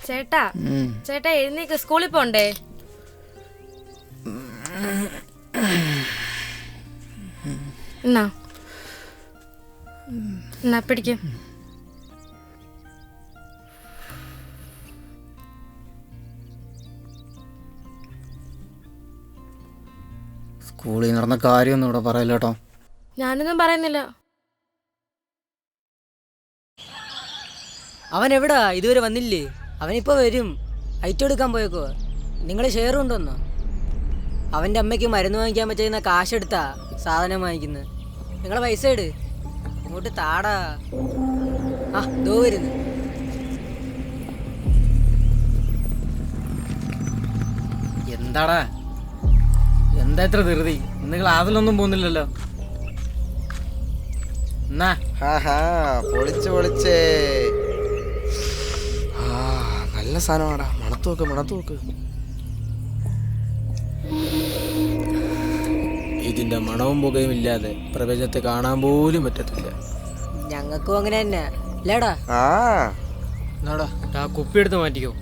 ചേട്ടാ ചേട്ടാ എഴുന്നേക്ക്, സ്കൂളിൽ പോണ്ടേ? എന്നാ എന്നാ പിടിക്കും. സ്കൂളിൽ നടന്ന കാര്യമൊന്നും ഇവിടെ പറയില്ല കേട്ടോ. ഞാനൊന്നും പറയുന്നില്ല. അവൻ എവിടാ? ഇതുവരെ വന്നില്ലേ? അവനിപ്പോൾ വരും. ഐറ്റം എടുക്കാൻ പോയേക്കോ. നിങ്ങൾ ഷെയർ കൊണ്ടുവന്നോ? അവൻ്റെ അമ്മയ്ക്ക് മരുന്ന് വാങ്ങിക്കാൻ പറ്റുന്ന കാശെടുത്താ സാധനം വാങ്ങിക്കുന്നത്. നിങ്ങളെ പൈസ ഇട്, ഇങ്ങോട്ട് താടാ. ആ ദോ വരുന്നു. എന്താടാ എന്താ ഇത്ര ധൃതി? ഇന്ന് ക്ലാസ്സിലൊന്നും പോകുന്നില്ലല്ലോ. എന്നാ പൊളിച്ചേ. നല്ല സാധനമാടാ. മണത്ത് നോക്ക്. ഇതിന്റെ മണവും പുകയും ഇല്ലാതെ പ്രപഞ്ചത്തെ കാണാൻ പോലും പറ്റത്തില്ല. ഞങ്ങൾക്കും അങ്ങനെ തന്നെ അല്ലേടാ? എന്നാടാ ആ കുപ്പി എടുത്ത് മാറ്റിക്കോ.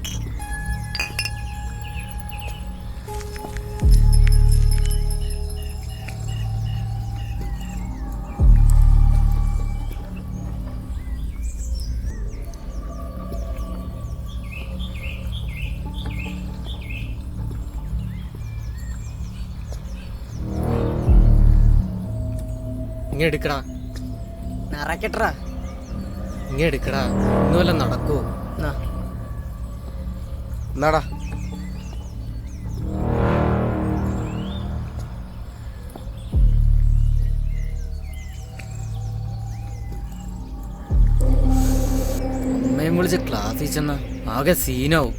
ഇങ്ങനെ എടുക്കടാ, നിറക്കട്ടാ. ഇങ്ങനെ എടുക്കടാ. ഇന്ന് വല്ലതും നടക്കുവോ? എന്നാടാ അമ്മയും വിളിച്ച് ക്ലാസ്സിൽ ചെന്ന ആകെ സീനാവും.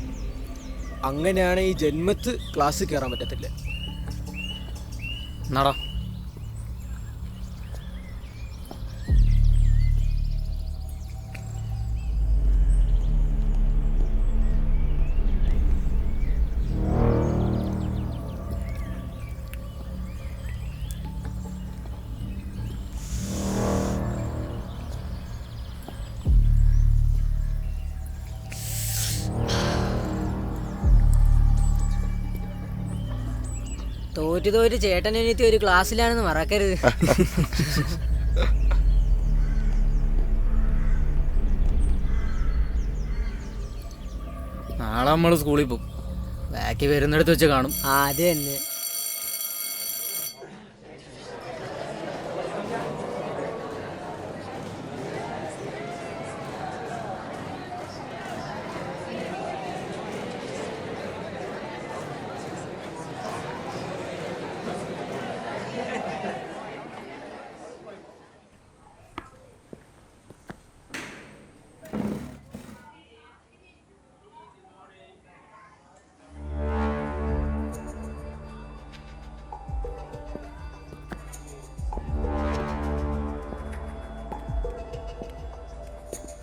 അങ്ങനെയാണ് ഈ ജന്മത്ത് ക്ലാസ്സിൽ കയറാൻ പറ്റത്തില്ല. നട തോറ്റ് ചേട്ടനെത്തി ഒരു ക്ലാസ്സിലാണെന്ന് മറക്കരുത്. നാളെ നമ്മൾ സ്കൂളിൽ പോകും. ബാക്കി വരുന്നിടത്ത് വെച്ച് കാണും. അത് തന്നെ.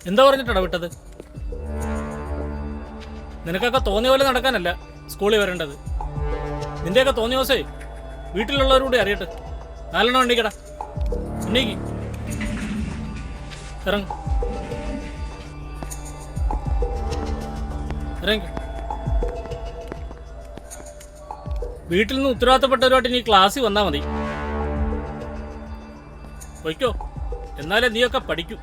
എന്താ പറഞ്ഞിട്ടാണ് വിട്ടത്? നിനക്കൊക്കെ തോന്നിയ പോലെ നടക്കാനല്ല സ്കൂളിൽ വരേണ്ടത്. നിന്റെയൊക്കെ തോന്നിയ ദിവസേ വീട്ടിലുള്ളവരോട് അറിയട്ടെ. 4 എണ്ണം എണ്ണിക്കടാ. എണ്ണീക്ക്, ഇറങ്ങ ഇറങ്ങ. വീട്ടിൽ നിന്ന് ഉത്തരവാദിത്തപ്പെട്ടവരുമായിട്ട് നീ ക്ലാസ്സിൽ വന്നാൽ മതി. പൊയ്ക്കോ, എന്നാലേ നീയൊക്കെ പഠിക്കൂ.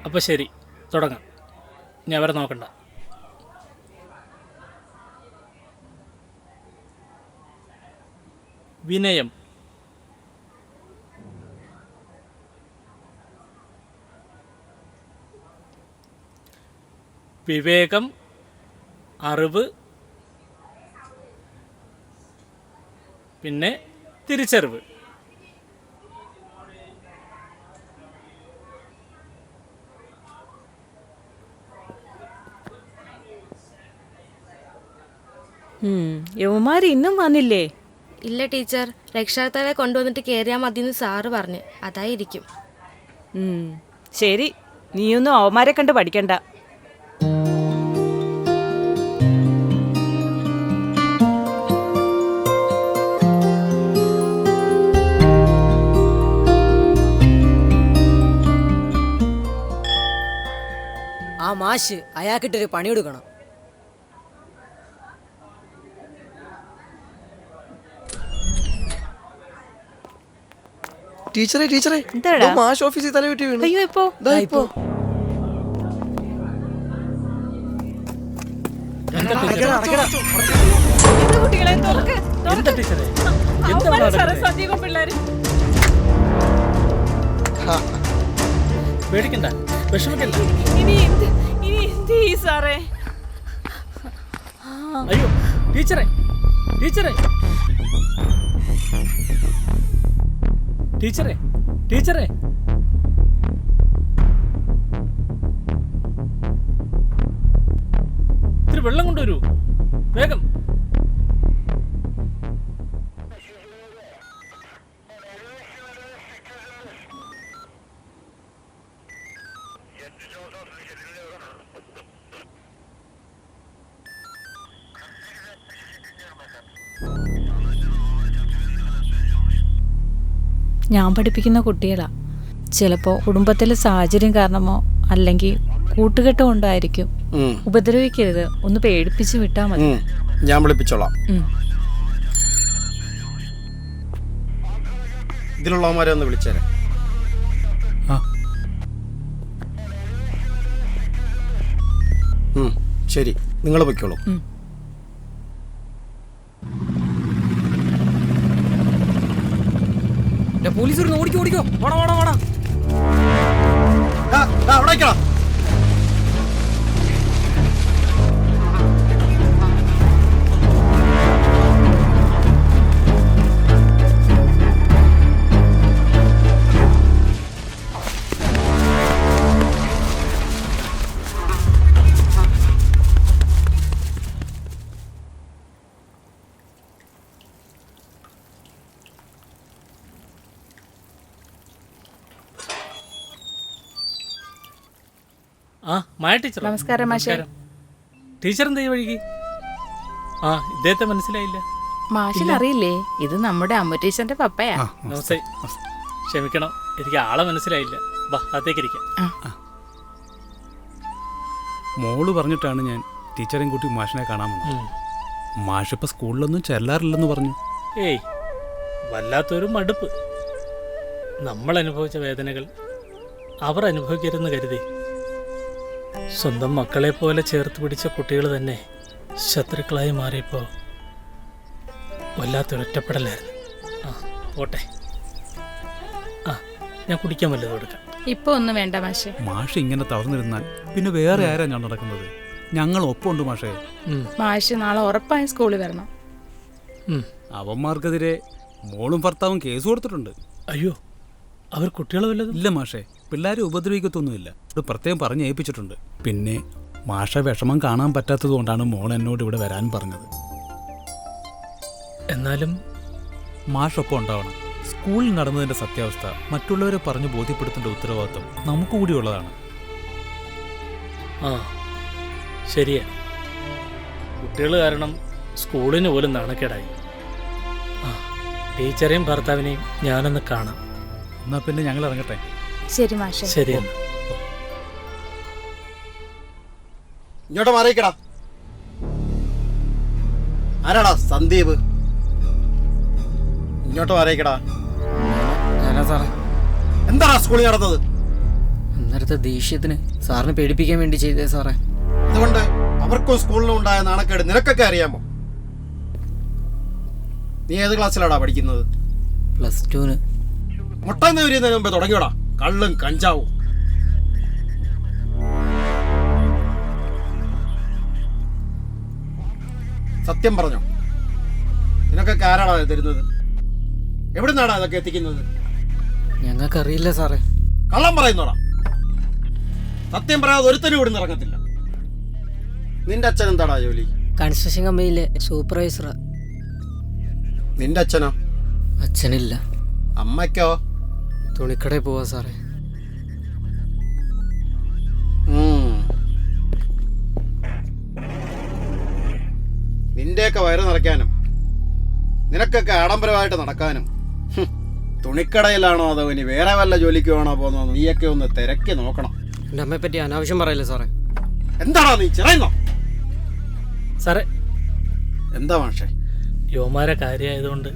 അപ്പോൾ ശരി, തുടങ്ങാം. ഇനി അവരെ നോക്കണ്ട. വിനയം, വിവേകം, അറിവ്, പിന്നെ തിരിച്ചറിവ്. യവന്മാർ ഇന്നും വന്നില്ലേ? ഇല്ല ടീച്ചർ, രക്ഷാകർത്താക്കളെ കൊണ്ടുവന്നിട്ട് കയറിയാൽ മതിയെന്ന് സാറ് പറഞ്ഞു. അതായിരിക്കും. ശരി, നീയൊന്നും അവന്മാരെ കണ്ട് പഠിക്കണ്ട. മാഷ് അയാൾക്കിട്ടൊരു പണി കൊടുക്കണം. ടീച്ചറെ ടീച്ചറെ എന്താടാ? ദോ മാഷ് ഓഫീസിൽ തല വെട്ടി വീണു. അയ്യോ ഇപ്പോ ദാ ഇപ്പോ. എന്താ ടീച്ചറെ? എന്താ കുട്ടികളെ തുറക്ക്, എന്താ തുറക്ക്. ടീച്ചറെ? എന്താ അവന്മാര് സാറേ, നടക്കുന്നത്? സജീവ പിള്ളേര്. പേടിക്കണ്ട, വിഷമിക്കണ്ട. ഇനി എന്ത് ഈ സാറേ? അയ്യോ ടീച്ചറെ, ടീച്ചറെ, ടീച്ചറെ, ടീച്ചറെ. ഇത്തിരി വെള്ളം കൊണ്ടുവരൂ വേഗം. ഞാൻ പഠിപ്പിക്കുന്ന കുട്ടികളാ. ചിലപ്പോൾ കുടുംബത്തിലെ സാഹചര്യം കാരണമോ അല്ലെങ്കിൽ കൂട്ടുകെട്ടോ കൊണ്ടായിരിക്കും. ഉപദ്രവിക്കരുത്, ഒന്ന് പേടിപ്പിച്ച് വിട്ടാ മതി. ഞാൻ വിളിപ്പിച്ചോളാം. ഇതിലുള്ളവന്മാരെ ഒന്ന് വിളിച്ചേരെ. ശരി, നിങ്ങൾ പൊയ്ക്കോളൂ. പോലീസ് ഓടിക്കോ ഓടിക്കോ, ഓടാ ഓടാ ഓടാ. അവിടെ ആ മായ ടീച്ചർ. നമസ്കാരം മാഷേ. ടീച്ചർ എന്താ ഈ വഴിക്ക്? ആ ഇദ്ദേഹത്തെ മനസ്സിലായില്ല. മാഷിന് അറിയില്ലേ, ഇത് നമ്മുടെ അമ്മ ടീച്ചറിന്റെ പപ്പയാ. നമസ്തേ. ക്ഷമിക്കണം, എനിക്ക് ആളെ മനസ്സിലായില്ല. വാ അകത്തേക്കിരിക്കാം. മോള് പറഞ്ഞിട്ടാണ് ഞാൻ ടീച്ചറേയും കൂട്ടി മാഷിനെ കാണാൻ വന്നത്. മാഷിപ്പോൾ സ്കൂളിലൊന്നും ചെല്ലാറില്ലെന്ന് പറഞ്ഞു. ഏയ് വല്ലാത്തൊരു മടുപ്പ്. നമ്മൾ അനുഭവിച്ച വേദനകൾ അവർ അനുഭവിക്കരുതെന്ന് കരുതി സ്വന്തം മക്കളെ പോലെ ചേർത്ത് പിടിച്ച കുട്ടികൾ തന്നെ ശത്രുക്കളായി മാറിയപ്പോൾ വല്ലാത്തൊരൊറ്റപ്പെടലായിരുന്നു. ആ പോട്ടെ. ആ ഞാൻ കുടിക്കാൻ വല്ലതും കൊടുക്കാം. ഇപ്പൊ ഒന്നും വേണ്ട മാഷേ. മാഷ് ഇങ്ങനെ തളർന്നിരുന്നാൽ പിന്നെ വേറെ ആരാ ഞാൻ നടക്കുന്നത്? ഞങ്ങൾ ഒപ്പമുണ്ട് മാഷേ. മാഷ് നാളെ ഉറപ്പായും സ്കൂളിൽ വരണം. അവന്മാർക്കെതിരെ മോളും ഭർത്താവും കേസ് കൊടുത്തിട്ടുണ്ട്. അയ്യോ അവർ കുട്ടികൾ വല്ലതും? ഇല്ല മാഷേ, പിള്ളേരെ ഉപദ്രവിക്കത്തൊന്നുമില്ല. ഇത് പ്രത്യേകം പറഞ്ഞ് ഏൽപ്പിച്ചിട്ടുണ്ട്. പിന്നെ മാഷ വിഷമം കാണാൻ പറ്റാത്തത് കൊണ്ടാണ് മോൾ എന്നോട് ഇവിടെ വരാൻ പറഞ്ഞത്. എന്നാലും മാഷൊപ്പം ഉണ്ടാവണം. സ്കൂളിൽ നടന്നതിൻ്റെ സത്യാവസ്ഥ മറ്റുള്ളവരെ പറഞ്ഞ് ബോധ്യപ്പെടുത്തേണ്ട ഉത്തരവാദിത്വം നമുക്ക് കൂടിയുള്ളതാണ്. ആ ശരിയാ, കുട്ടികൾ കാരണം സ്കൂളിന് പോലും നാണക്കേടായി. ആ ടീച്ചറേയും ഭർത്താവിനെയും ഞാനൊന്ന് കാണാം. എന്നാൽ പിന്നെ ഞങ്ങൾ ഇറങ്ങട്ടെ. ശരി മാഷേ. ശരി. ഇങ്ങോട്ട് മാറിയിക്കടാ. ആരാടാ സന്ദീപ്? ഇങ്ങോട്ട് മാറിയിക്കടാ. ഞാനാ സാറേ. എന്താടാ സ്കൂളിൽ നടന്നത്? അന്നേരത്തെ ദേഷ്യത്തിന് സാറിനെ പേടിപ്പിക്കാൻ വേണ്ടി ചെയ്തേ സാറേ. അതുകൊണ്ട് അവർക്കും സ്കൂളിനും ഉണ്ടായ നാണക്കേട് നിനക്കൊക്കെ അറിയാമോ? നീ ഏത് ക്ലാസ്സിലാടാ പഠിക്കുന്നത്? +2. മുട്ടന്ന് വരുന്നതിന് മുമ്പ് തുടങ്ങിയോടാ കള്ളും കഞ്ചാവും. സത്യം പറഞ്ഞോ, നിനക്കൊക്കെ ആരാടാ തരുന്നത്? എവിടുന്നാടാ ഇതൊക്കെ എത്തിക്കുന്നത്? ഞങ്ങൾക്കറിയില്ല സാറേ. കള്ളം പറയുന്നോടാ. സത്യം പറയാതെ ഒരുത്തനും ഇവിടുന്ന് ഇറങ്ങത്തില്ല. നിന്റെ അച്ഛൻ എന്താടാ ജോലി? കൺസ്ട്രക്ഷൻ കമ്പനിയിലെ സൂപ്പർവൈസറാ. നിന്റെ അച്ഛനോ? അച്ഛനില്ല. അമ്മയ്ക്കോ? തുണിക്കടയിൽ പോവാ സാറേ. നിന്റെയൊക്കെ വയറ് നിറയ്ക്കാനും നിനക്കൊക്കെ ആഡംബരമായിട്ട് നടക്കാനും തുണിക്കടയിലാണോ അതോ ഇനി വേറെ വല്ല ജോലിക്ക് വേണോ പോകുന്നോ നീയൊക്കെ ഒന്ന് തിരക്കി നോക്കണം. എൻ്റെ അമ്മയെ പറ്റി അനാവശ്യം പറയല്ലേ സാറേ. എന്താണോ നീ ചെറിയുന്നോ? സാറേ, എന്താ മാഷേ? യുവമാരെ കാര്യമായതുകൊണ്ട്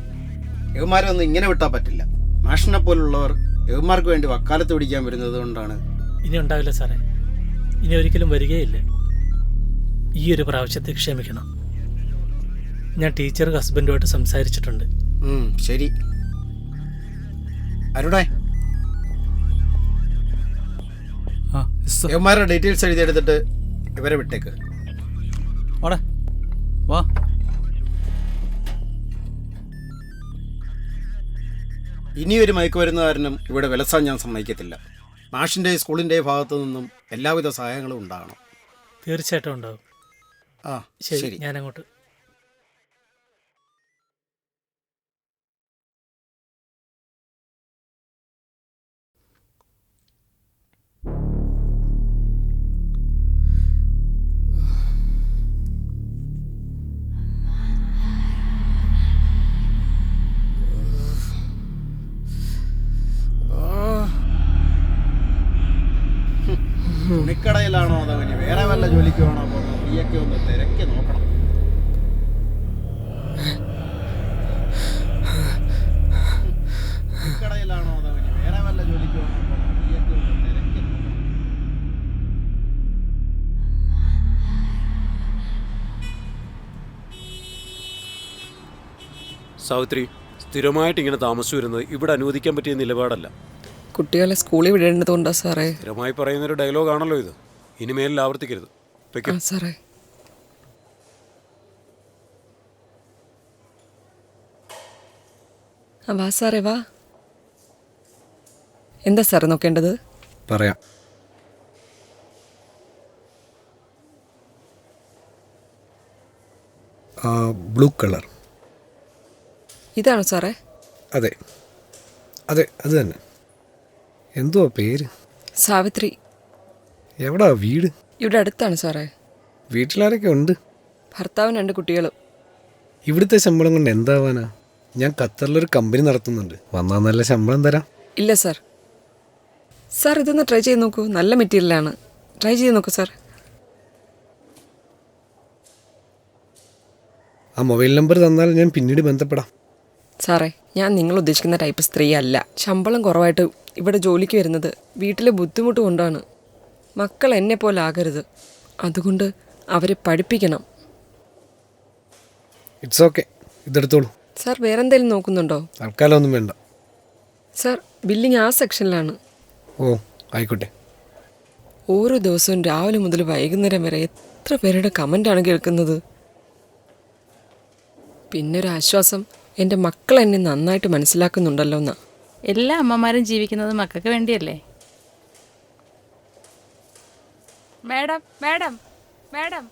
യവന്മാരെ ഒന്നും ഇങ്ങനെ വിട്ടാൽ പറ്റില്ല. മാഷിനെ പോലുള്ളവർ യവന്മാർക്ക് വേണ്ടി വക്കാലത്ത് പിടിക്കാൻ വരുന്നത് കൊണ്ടാണ്. ഇനി ഉണ്ടാവില്ല സാറേ, ഇനി ഒരിക്കലും വരികയില്ല. ഈ ഒരു പ്രാവശ്യത്തെ ക്ഷമിക്കണം. ഞാൻ ടീച്ചർ ഹസ്ബൻഡുമായിട്ട് സംസാരിച്ചിട്ടുണ്ട്. ശരി. അരുണേ, ആ yes sir. യവന്മാരുടെ ഡീറ്റെയിൽസ് എഴുതിയെടുത്തിട്ട് ഇവരെ വിട്ടേക്ക്. വാടാ വാ. ഇനിയൊരു മയക്കുമരുന്നുകാരനും ഇവിടെ വിലസാൻ ഞാൻ സമ്മതിക്കത്തില്ല. മാഷിൻ്റെ സ്കൂളിൻ്റെ ഭാഗത്തു നിന്നും എല്ലാവിധ സഹായങ്ങളും ഉണ്ടാകണം. തീർച്ചയായിട്ടും ഉണ്ടാവും. ആ ശരി, ശരി. ഞാനങ്ങോട്ട്. തുണിക്കടയിലാണോ അതോ ഇനി വേറെ വല്ല ജോലിക്ക് വേണോ പോകുന്നത്? നീയൊക്കെ ഒന്ന് തിരക്കി നോക്കണം. തുണിക്കടയിലാണോ അതോ ഇനി വേറെ വല്ല ജോലിക്ക് വേണോ പോകുന്നത്? നീയൊക്കെ ഒന്ന് തിരക്കി നോക്കണം. സാവിത്രി, സ്ഥിരമായിട്ട് ഇങ്ങനെ താമസിച്ചു വരുന്നത് ഇവിടെ അനുവദിക്കാൻ പറ്റിയ നിലപാടല്ല. കുട്ടികളെ സ്കൂളിൽ വിടേണ്ടതുകൊണ്ടാ സാറേ. സ്ഥിരമായി പറയുന്നൊരു ഡയലോഗാണല്ലോ ഇത്. ഇനിമേലിൽ ആവർത്തിക്കരുത്. ആ സാറേ. വാ സാറേ വാ. എന്താ സാറേ നോക്കേണ്ടത്? പറയാം. Blue colour. ഇതാണോ സാറേ? അതെ അതെ, അത് തന്നെ. എന്തുവാ പേര്? സാവിത്രി. എവിടാ വീട്? ഇവിടെ അടുത്താണ് സാറേ. വീട്ടിലാരൊക്കെ ഉണ്ട്? ഭർത്താവും 2 കുട്ടികളും. ഇവിടുത്തെ ശമ്പളം കൊണ്ട് എന്താവാനാ? ഞാൻ ഖത്തറിലൊരു കമ്പനി നടത്തുന്നുണ്ട്. വന്നാൽ നല്ല ശമ്പളം തരാം. ഇല്ല സാർ. സാർ ഇതൊന്ന് ട്രൈ ചെയ്ത് നോക്കൂ. നല്ല മെറ്റീരിയലാണ്. ട്രൈ ചെയ്ത് നോക്കൂ സാർ. ആ മൊബൈൽ നമ്പർ തന്നാൽ ഞാൻ പിന്നീട് ബന്ധപ്പെടാം. സാറേ, ഞാൻ നിങ്ങൾ ഉദ്ദേശിക്കുന്ന ടൈപ്പ് സ്ത്രീ അല്ല. ശമ്പളം കുറവായിട്ട് ഇവിടെ ജോലിക്ക് വരുന്നത് വീട്ടിലെ ബുദ്ധിമുട്ട് കൊണ്ടാണ്. മക്കൾ എന്നെ പോലെ ആകരുത്. അതുകൊണ്ട് അവരെ പഠിപ്പിക്കണം. It's okay, ഇതെടുത്തോളൂ. സാർ വേറെന്തെങ്കിലും നോക്കുന്നുണ്ടോ? തൽക്കാലം ഒന്നും വേണ്ട. സാർ ബില്ലിങ് ആ സെക്ഷനിലാണ്. ഓ ആയിക്കോട്ടെ. ഓരോ ദിവസവും രാവിലെ മുതൽ വൈകുന്നേരം വരെ എത്ര പേരുടെ കമൻ്റാണ് കേൾക്കുന്നത്. പിന്നൊരു ആശ്വാസം, എൻ്റെ മക്കൾ എന്നെ നന്നായിട്ട് മനസ്സിലാക്കുന്നുണ്ടല്ലോ എന്നാ. എല്ലാ അമ്മമാരും ജീവിക്കുന്നത് മക്കൾക്ക് വേണ്ടിയല്ലേ? Madam madam madam.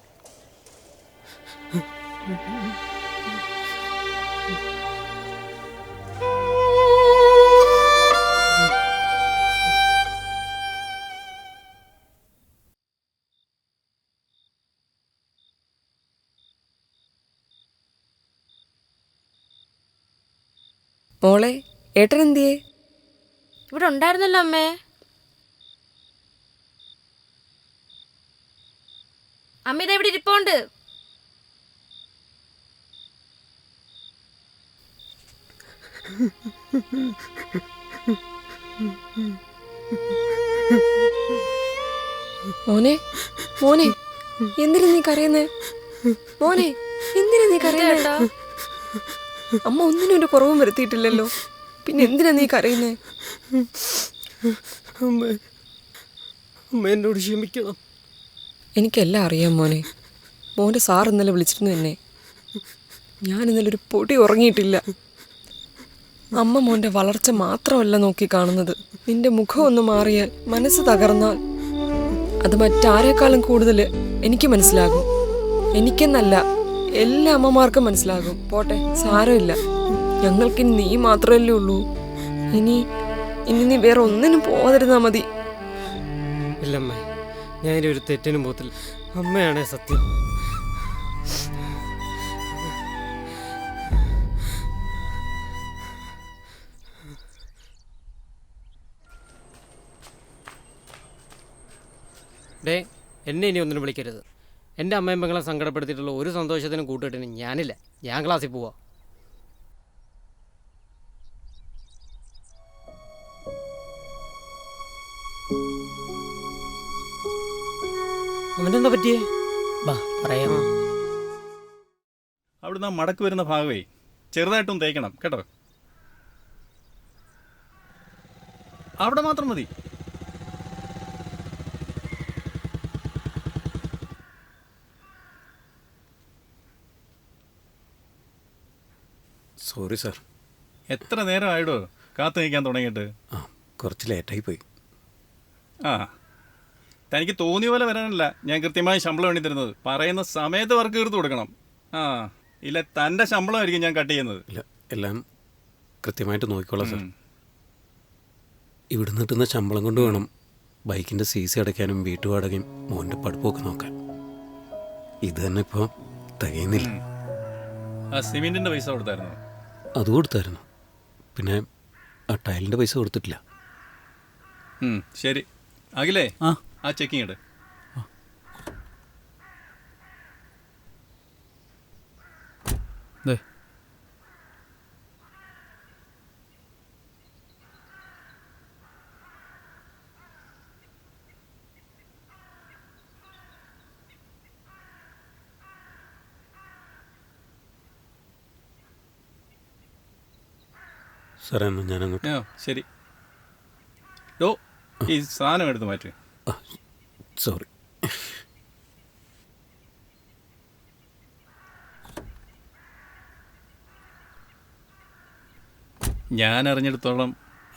മോളെ, ഏട്ടൻ എന്തിയേ? ഇവിടെ ഉണ്ടായിരുന്നല്ലോ അമ്മേ. അമ്മ ഇതാ ഇവിടെ ഇരിപ്പുണ്ട്. മോനെ മോനെ എന്തിനാ നീ കരയുന്നേ? മോനെ എന്തിനാ നീ കരയുന്നേട്ടാ? അമ്മ ഒന്നിനും ഒരു കുറവും വരുത്തിയിട്ടില്ലല്ലോ, പിന്നെ എന്തിനാ നീ കരയുന്നേ? അമ്മ എന്നോട് ക്ഷമിക്കണം. എനിക്കെല്ലാം അറിയാം മോനെ. മോൻ്റെ സാർ ഇന്നലെ വിളിച്ചിരുന്നു എന്നെ. ഞാൻ ഇന്നലെ ഒരു പൊടി ഉറങ്ങിയിട്ടില്ല. അമ്മ മോൻ്റെ വളർച്ച മാത്രമല്ല നോക്കി കാണുന്നത്. നിന്റെ മുഖം ഒന്ന് മാറിയാൽ, മനസ്സ് തകർന്നാൽ അത് മറ്റാരേക്കാളും കൂടുതൽ എനിക്ക് മനസ്സിലാകും. എനിക്കെന്നല്ല, എല്ലാ അമ്മമാർക്കും മനസ്സിലാകും. പോട്ടെ, സാരമില്ല. ഞങ്ങൾക്കിനി നീ മാത്രമല്ലേ ഉള്ളൂ. ഇനി നീ വേറെ ഒന്നിനും പോവാതിരുന്നാ മതി. ഇല്ലമ്മ, ഞാനൊരു തെറ്റിനും പോത്തില്ല. അമ്മയാണേ സത്യം. എന്നെ ഇനി ഒന്നിനും വിളിക്കരുത്. എൻ്റെ അമ്മയും പെങ്ങളെ സങ്കടപ്പെടുത്തിയിട്ടുള്ള ഒരു സന്തോഷത്തിനും കൂട്ടിട്ടിനും ഞാനില്ല. ഞാൻ ക്ലാസ്സിൽ പോവാ. അവനെന്താ പറ്റിയേ? ബാ പറയാം. അവിടുന്ന് മടക്ക് വരുന്ന ഭാഗമേ ചെറുതായിട്ടും തേക്കണം കേട്ടോ. അവിടെ മാത്രം മതി. Sorry sir. എത്ര നേരം ആയിടോ കാത്തു നിൽക്കാൻ തുടങ്ങിയിട്ട്? ആ കുറച്ച് ലേറ്റായി പോയി. ആ തനിക്ക് തോന്നിയ പോലെ വരാനല്ല ഞാൻ കൃത്യമായി ശമ്പളം വേണ്ടി തരുന്നത്. പറയുന്ന സമയത്ത് വർക്ക് തീർത്ത് കൊടുക്കണം. ആ ഇല്ല തൻ്റെ ശമ്പളമായിരിക്കും ഞാൻ കട്ട് ചെയ്യുന്നത്. ഇല്ല, എല്ലാം കൃത്യമായിട്ട് നോക്കിക്കോളാം സാർ. ഇവിടുന്ന് കിട്ടുന്ന ശമ്പളം കൊണ്ട് വേണം ബൈക്കിൻ്റെ CC അടയ്ക്കാനും വീട്ടുവാടകയും മോൻ്റെ പഠിപ്പമൊക്കെ നോക്കാൻ. ഇത് തന്നെ ഇപ്പോൾ തികയുന്നില്ല. ആ സിമെൻറ്റിൻ്റെ പൈസ കൊടുത്തായിരുന്നു? അത് കൊടുത്തായിരുന്നു. പിന്നെ ആ ടൈലിൻ്റെ പൈസ കൊടുത്തിട്ടില്ല. ശരി അഖിലേ, ആ ചെക്കിങ് ഇട്. സാറേ എന്നാൽ ഞാൻ അങ്ങോട്ട്. ശരി. ഡോ ഈ സാധനം എടുത്ത് മാറ്റി. സോറി. ഞാൻ അറിഞ്ഞെടുത്തോളം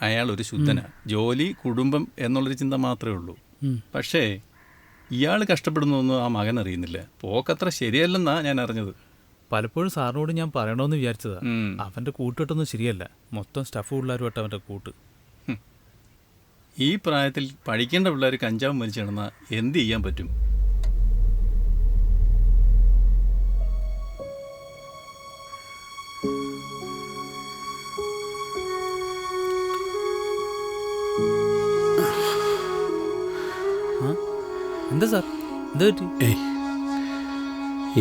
അയാൾ ഒരു ശുദ്ധനാണ്. ജോലി കുടുംബം എന്നുള്ളൊരു ചിന്ത മാത്രമേ ഉള്ളൂ. പക്ഷേ ഇയാൾ കഷ്ടപ്പെടുന്നൊന്നും ആ മകൻ അറിയുന്നില്ല. പോക്കത്ര ശരിയല്ലെന്നാ ഞാൻ അറിഞ്ഞത്. പലപ്പോഴും സാറിനോട് ഞാൻ പറയണമെന്ന് വിചാരിച്ചതാ. അവൻ്റെ കൂട്ടുകെട്ടൊന്നും ശരിയല്ല. മൊത്തം സ്റ്റഫ് പിള്ളേരുമായിട്ട് അവൻ്റെ കൂട്ട്. ഈ പ്രായത്തിൽ പഠിക്കേണ്ട പിള്ളേർ കഞ്ചാവ് വലിച്ചു കിടന്നാൽ എന്ത് ചെയ്യാൻ പറ്റും? എന്താ സാർ എന്താ പറ്റി? ഏയ്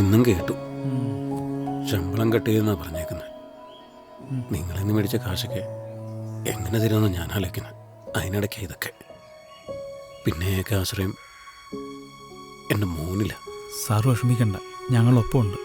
ഇന്നും കേട്ടു ശമ്പളം കട്ട് ചെയ്യുന്നാ പറഞ്ഞേക്കുന്നത്. നിങ്ങളിന്ന് മേടിച്ച കാശൊക്കെ എങ്ങനെ തരുമെന്ന് ഞാൻ ആലോചിക്കുന്നത്. അതിനിടയ്ക്ക് ഇതൊക്കെ. പിന്നെയൊക്കെ ആശ്രയം എൻ്റെ മോനില്ല. സാർ വിഷമിക്കണ്ട, ഞങ്ങളൊപ്പം ഉണ്ട്.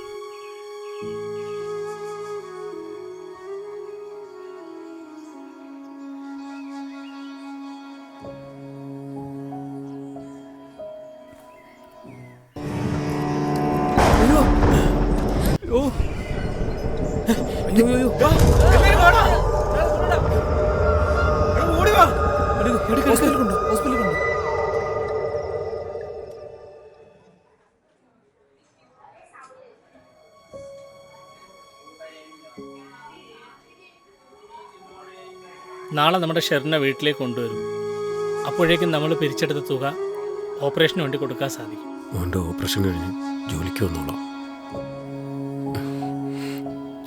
നാളെ നമ്മുടെ ഷെറിനെ വീട്ടിലേക്ക് കൊണ്ടുവരും. അപ്പോഴേക്കും നമ്മൾ പിരിച്ചെടുത്ത തുക ഓപ്പറേഷന് വേണ്ടി കൊടുക്കാൻ സാധിക്കും. മോൻ്റെ ഓപ്പറേഷൻ കഴിഞ്ഞ് ജോലിക്ക് വന്നോളാം.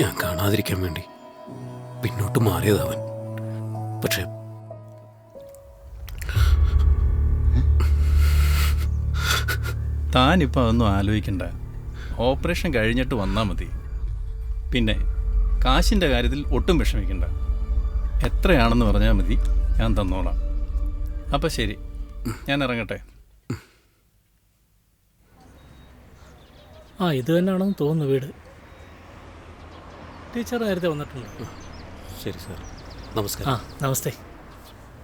ഞാൻ കാണാതിരിക്കാൻ വേണ്ടി പിന്നോട്ട് മാറിയതവൻ. പക്ഷേ താനിപ്പോൾ അതൊന്നും ആലോചിക്കണ്ട. ഓപ്പറേഷൻ കഴിഞ്ഞിട്ട് വന്നാൽ മതി. പിന്നെ കാശിൻ്റെ കാര്യത്തിൽ ഒട്ടും വിഷമിക്കണ്ട. എത്രയാണെന്ന് പറഞ്ഞാൽ മതി, ഞാൻ തന്നോളാം. അപ്പം ശരി, ഞാൻ ഇറങ്ങട്ടെ. ആ ഇത് തന്നെയാണെന്ന് തോന്നുന്നു വീട്. ടീച്ചർ നേരത്തെ വന്നിട്ടുണ്ട്. ശരി സാർ, നമസ്കാരം. നമസ്തേ.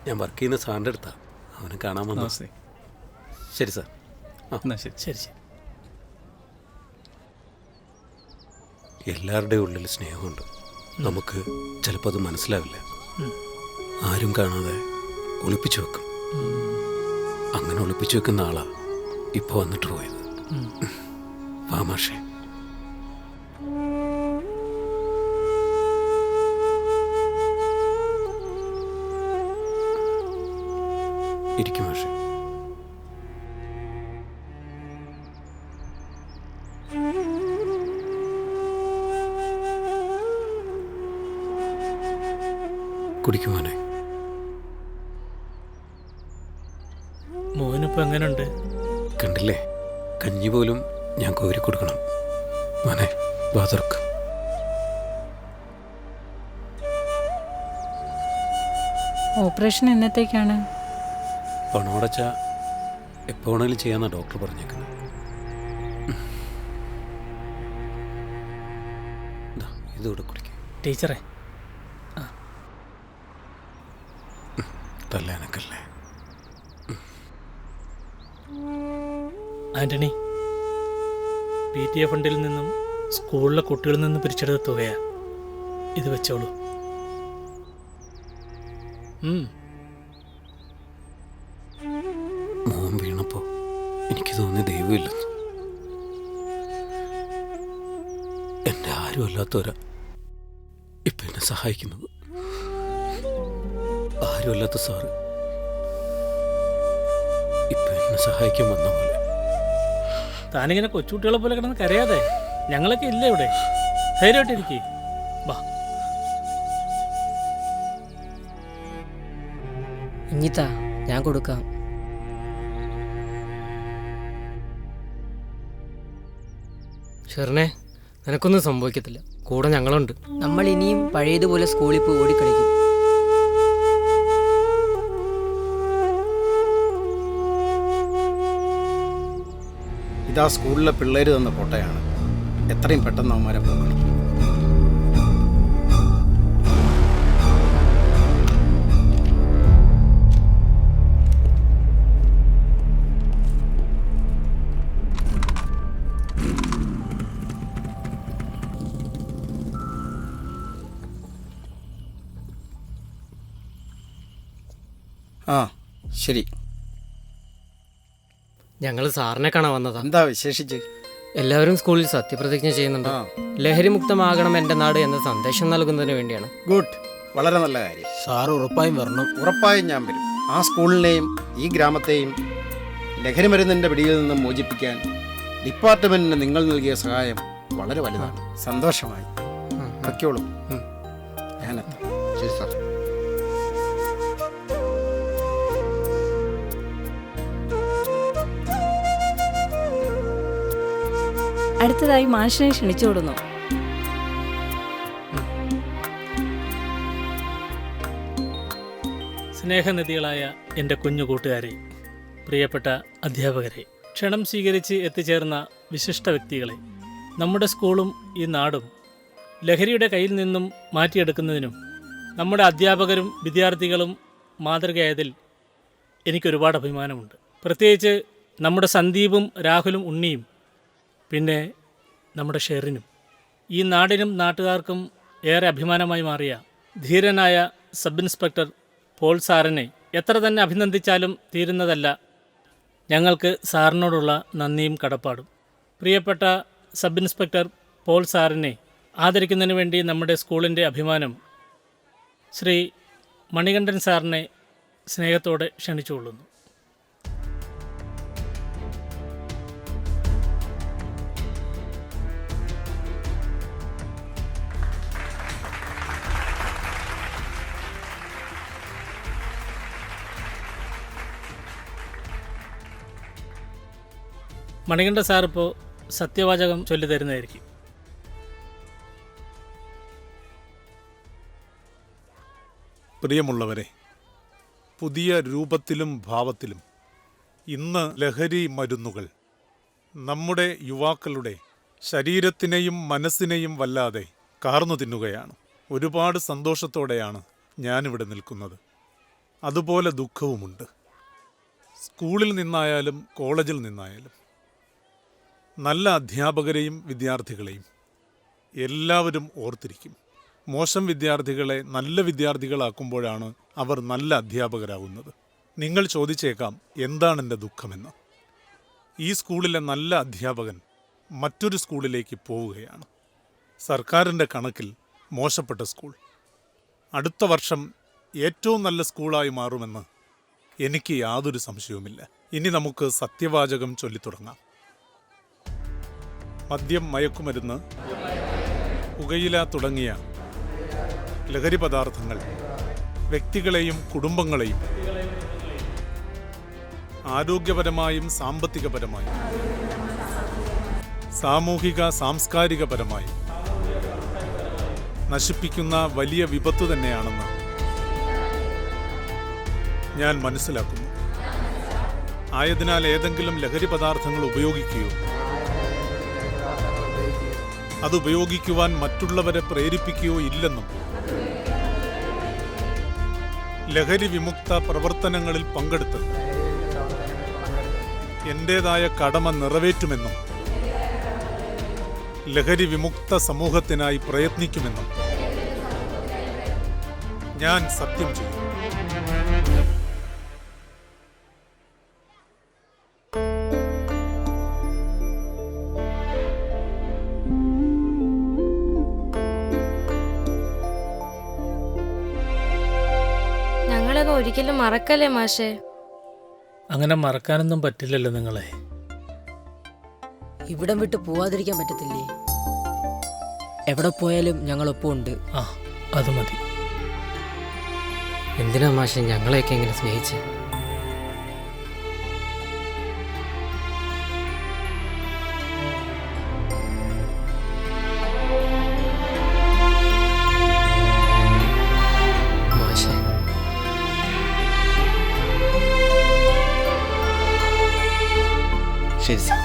ഞാൻ വർക്ക് ചെയ്യുന്ന സാറിൻ്റെ അടുത്താണ്. അവനെ കാണാൻ വന്നു. നമസ്തേ. ശരി സാർ. എന്നാ ശരി. ശരി ശരി. എല്ലാവരുടെയും ഉള്ളിൽ സ്നേഹമുണ്ട്. നമുക്ക് ചിലപ്പോൾ അത് മനസ്സിലാവില്ല. ആരും കാണാതെ ഒളിപ്പിച്ചു വെക്കും. അങ്ങനെ ഒളിപ്പിച്ചു വെക്കുന്ന ആളാ ഇപ്പോൾ വന്നിട്ട് പോയത്. വാ മാഷേ. ഇരിക്കും മാഷേ. കുടിക്കുവാനേ. മോനിപ്പോൾ എങ്ങനെയുണ്ട്? കണ്ടില്ലേ, കഞ്ഞി പോലും ഞാൻ കോരി കൊടുക്കണം. മോനെ വാതുറക്ക്. ഓപ്പറേഷൻ എന്നത്തേക്കാണ്? പണമടച്ച എപ്പോൾ വേണമെങ്കിലും ചെയ്യാമെന്നാണ് ഡോക്ടർ പറഞ്ഞേക്കുന്നത്. ഇതുകൂടെ കുടിക്കും. ടീച്ചറെ, തല്ലാനക്കല്ലേ. ആന്റണി, PTA ഫണ്ടിൽ നിന്നും സ്കൂളിലെ കുട്ടികളിൽ നിന്നും പിരിച്ചെടുത്ത തുകയാ. ഇത് വെച്ചോളൂ. മോൻ വീണപ്പോ എനിക്ക് തോന്നിയ ദൈവമില്ലെന്ന്. എന്നെ ആരും അല്ലാത്തവരാ ഇപ്പൊ എന്നെ സഹായിക്കുന്നത്. ആരുമല്ലാത്ത സാറ് ഇപ്പൊ എന്നെ സഹായിക്കാൻ വന്ന പോലെ. താനിങ്ങനെ കൊച്ചുകുട്ടികളെ പോലെ കിടന്ന് കരയാതെ, ഞങ്ങളൊക്കെ ഇല്ല ഇവിടെ. ധൈര്യമായിട്ടിരിക്കേ. വാ. ഇഞ്ഞിത്താ, ഞാൻ കൊടുക്കാം. ഷെറിനെ, നിനക്കൊന്നും സംഭവിക്കത്തില്ല, കൂടെ ഞങ്ങളുണ്ട്. നമ്മൾ ഇനിയും പഴയതുപോലെ സ്കൂളിൽ പോയി ഓടിക്കളിക്കും. ഇതാ സ്കൂളിലെ പിള്ളേർ തന്ന ഫോട്ടോയാണ്. എത്രയും പെട്ടെന്ന് അവന്മാരെ പോകണം. ആ ശരി. ഞങ്ങൾ സാറിനെ കാണാൻ വന്നതാ. എന്താ വിശേഷിച്ച്? എല്ലാവരും സ്കൂളിൽ സത്യപ്രതിജ്ഞ ചെയ്യുന്നുണ്ട്. ലഹരി മുക്തമാകണം എൻ്റെ നാട് എന്ന സന്ദേശം നൽകുന്നതിന് വേണ്ടിയാണ്. ഗുഡ്, വളരെ നല്ല കാര്യം. സാർ ഉറപ്പായും വരണം. ഉറപ്പായും ഞാൻ വരും. ആ സ്കൂളിനെയും ഈ ഗ്രാമത്തെയും ലഹരി മരുന്നിൻ്റെ പിടിയിൽ നിന്നും മോചിപ്പിക്കാൻ ഡിപ്പാർട്ട്മെന്റിന് നിങ്ങൾ നൽകിയ സഹായം വളരെ വലുതാണ്. സന്തോഷമായി. വയ്ക്കോളൂ. ഞാനെത്താം. ശരി സാർ. അടുത്തതായി മാഷിനെ ക്ഷണിച്ചു കൊടുന്നു. സ്നേഹനിധികളായ എൻ്റെ കുഞ്ഞു കൂട്ടുകാരെ, പ്രിയപ്പെട്ട അധ്യാപകരെ, ക്ഷണം സ്വീകരിച്ച് എത്തിച്ചേർന്ന വിശിഷ്ട വ്യക്തികളെ, നമ്മുടെ സ്കൂളും ഈ നാടും ലഹരിയുടെ കയ്യിൽ നിന്നും മാറ്റിയെടുക്കുന്നതിനും നമ്മുടെ അധ്യാപകരും വിദ്യാർത്ഥികളും മാതൃകയായതിൽ എനിക്കൊരുപാട് അഭിമാനമുണ്ട്. പ്രത്യേകിച്ച് നമ്മുടെ സന്ദീപും രാഹുലും ഉണ്ണിയും പിന്നെ നമ്മുടെ ഷെറിനും ഈ നാടിനും നാട്ടുകാർക്കും ഏറെ അഭിമാനമായി മാറിയ ധീരനായ സബ് ഇൻസ്പെക്ടർ പോൾ സാറിനെ എത്ര തന്നെ അഭിനന്ദിച്ചാലും തീരുന്നതല്ല ഞങ്ങൾക്ക് സാറിനോടുള്ള നന്ദിയും കടപ്പാടും. പ്രിയപ്പെട്ട സബ് ഇൻസ്പെക്ടർ പോൾ സാറിനെ ആദരിക്കുന്നതിന് വേണ്ടി നമ്മുടെ സ്കൂളിൻ്റെ അഭിമാനം ശ്രീ മണികണ്ഠൻ സാറിനെ സ്നേഹത്തോടെ ക്ഷണിച്ചുകൊള്ളുന്നു. മണികണ്ഠ സാർ ഇപ്പോൾ സത്യവാചകം ചൊല്ലി തരുന്നതായിരിക്കും. പ്രിയമുള്ളവരെ, പുതിയ രൂപത്തിലും ഭാവത്തിലും ഇന്ന് ലഹരി മരുന്നുകൾ നമ്മുടെ യുവാക്കളുടെ ശരീരത്തിനെയും മനസ്സിനെയും വല്ലാതെ കാർന്നു തിന്നുകയാണ്. ഒരുപാട് സന്തോഷത്തോടെയാണ് ഞാനിവിടെ നിൽക്കുന്നത്. അതുപോലെ ദുഃഖവുമുണ്ട്. സ്കൂളിൽ നിന്നായാലും കോളേജിൽ നിന്നായാലും നല്ല അധ്യാപകരെയും വിദ്യാർത്ഥികളെയും എല്ലാവരും ഓർത്തിരിക്കും. മോശം വിദ്യാർത്ഥികളെ നല്ല വിദ്യാർത്ഥികളാക്കുമ്പോഴാണ് അവർ നല്ല അധ്യാപകരാകുന്നത്. നിങ്ങൾ ചോദിച്ചേക്കാം, എന്താണ് എൻ്റെ ദുഃഖമെന്ന്. ഈ സ്കൂളിലെ നല്ല അധ്യാപകൻ മറ്റൊരു സ്കൂളിലേക്ക് പോവുകയാണ്. സർക്കാരിൻ്റെ കണക്കിൽ മോശപ്പെട്ട സ്കൂൾ. അടുത്ത വർഷം ഏറ്റവും നല്ല സ്കൂളായി മാറുമെന്ന് എനിക്ക് യാതൊരു സംശയവുമില്ല. ഇനി നമുക്ക് സത്യവാചകം ചൊല്ലിത്തുടങ്ങാം. മദ്യം, മയക്കുമരുന്ന്, പുകയില തുടങ്ങിയ ലഹരി പദാർത്ഥങ്ങൾ വ്യക്തികളെയും കുടുംബങ്ങളെയും ആരോഗ്യപരമായും സാമ്പത്തികപരമായും സാമൂഹിക സാംസ്കാരികപരമായും നശിപ്പിക്കുന്ന വലിയ വിപത്തു തന്നെയാണെന്ന് ഞാൻ മനസ്സിലാക്കുന്നു. ആയതിനാൽ ഏതെങ്കിലും ലഹരി പദാർത്ഥങ്ങൾ ഉപയോഗിക്കുകയോ അതുപയോഗിക്കുവാൻ മറ്റുള്ളവരെ പ്രേരിപ്പിക്കുകയോ ഇല്ലെന്നും ലഹരി വിമുക്ത പ്രവർത്തനങ്ങളിൽ പങ്കെടുത്ത് എൻ്റേതായ കടമ നിറവേറ്റുമെന്നും ലഹരി വിമുക്ത സമൂഹത്തിനായി പ്രയത്നിക്കുമെന്നും ഞാൻ സത്യം ചെയ്യും. ഞങ്ങളൊന്നും ഒരിക്കലും മറക്കല്ലേ മാഷേ? അങ്ങനെ മറക്കാനൊന്നും പറ്റില്ലല്ലോ നിങ്ങളെ. ഇവിടം വിട്ട് പോവാതിരിക്കാൻ പറ്റത്തില്ലേ? എവിടെ പോയാലും ഞങ്ങളൊപ്പം ഉണ്ട്. ആ, അത് മതി. എന്തിനാ മാഷെ ഞങ്ങളെയൊക്കെ ഇങ്ങനെ സ്നേഹിച്ച്? മാഷെ, ശരി സാർ.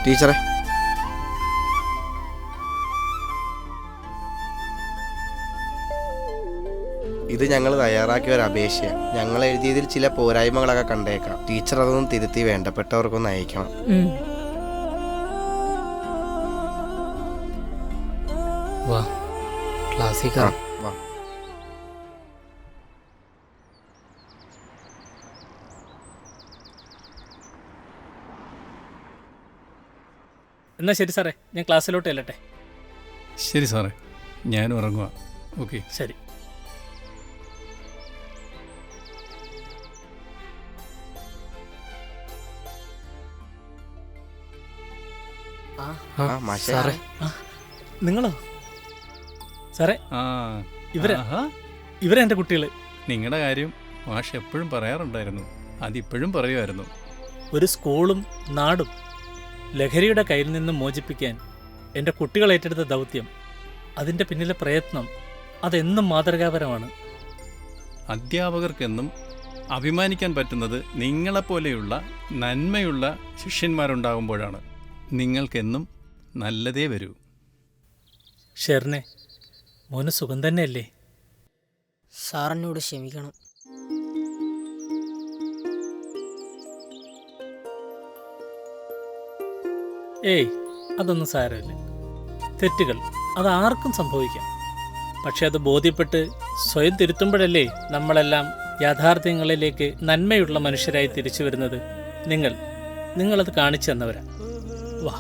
ടീച്ചറെ, ഇത് ഞങ്ങൾ തയ്യാറാക്കിയ ഒരു അപേക്ഷയാണ്. ഞങ്ങൾ എഴുതിയതിൽ ചില പോരായ്മകളൊക്കെ കണ്ടേക്കാം. ടീച്ചർ അതൊന്നും തിരുത്തി വേണ്ടപ്പെട്ടവർക്കൊന്ന് അയക്കണം. വാ ക്ലാസ്സിൽ കാണാം. വാ. എന്നാ ശരി സാറേ, ഞാൻ ക്ലാസ്സിലോട്ട് ചെല്ലട്ടെ. ശരി സാറേ, ഞാനും ഇറങ്ങുക. ഓക്കെ, ശരി. സാറേ, നിങ്ങളോ? സാറേ, ഇവരെ എൻ്റെ കുട്ടികൾ. നിങ്ങളുടെ കാര്യം മാഷ് എപ്പോഴും പറയാറുണ്ടായിരുന്നു, അതിപ്പോഴും പറയുമായിരുന്നു. ഒരു സ്കൂളും നാടും ലഹരിയുടെ കയ്യിൽ നിന്ന് മോചിപ്പിക്കാൻ എൻ്റെ കുട്ടികൾ ഏറ്റെടുത്ത ദൗത്യം, അതിൻ്റെ പിന്നിലെ പ്രയത്നം, അതെന്നും മാതൃകാപരമാണ്. അധ്യാപകർക്കെന്നും അഭിമാനിക്കാൻ പറ്റുന്നത് നിങ്ങളെപ്പോലെയുള്ള നന്മയുള്ള ശിഷ്യന്മാരുണ്ടാകുമ്പോഴാണ്. നിങ്ങൾക്കെന്നും നല്ലതേ വരൂ. ഷെർനെ, മോന് സുഖം തന്നെയല്ലേ? സാറിനോട് ക്ഷമിക്കണം. ഏയ്, അതൊന്നും സാരമില്ല. തെറ്റുകൾ അതാർക്കും സംഭവിക്കാം. പക്ഷെ അത് ബോധ്യപ്പെട്ട് സ്വയം തിരുത്തുമ്പോഴല്ലേ നമ്മളെല്ലാം യാഥാർത്ഥ്യങ്ങളിലേക്ക് നന്മയുള്ള മനുഷ്യരായി തിരിച്ചു വരുന്നത്. നിങ്ങളത് കാണിച്ചു തന്നവരാ. വാ.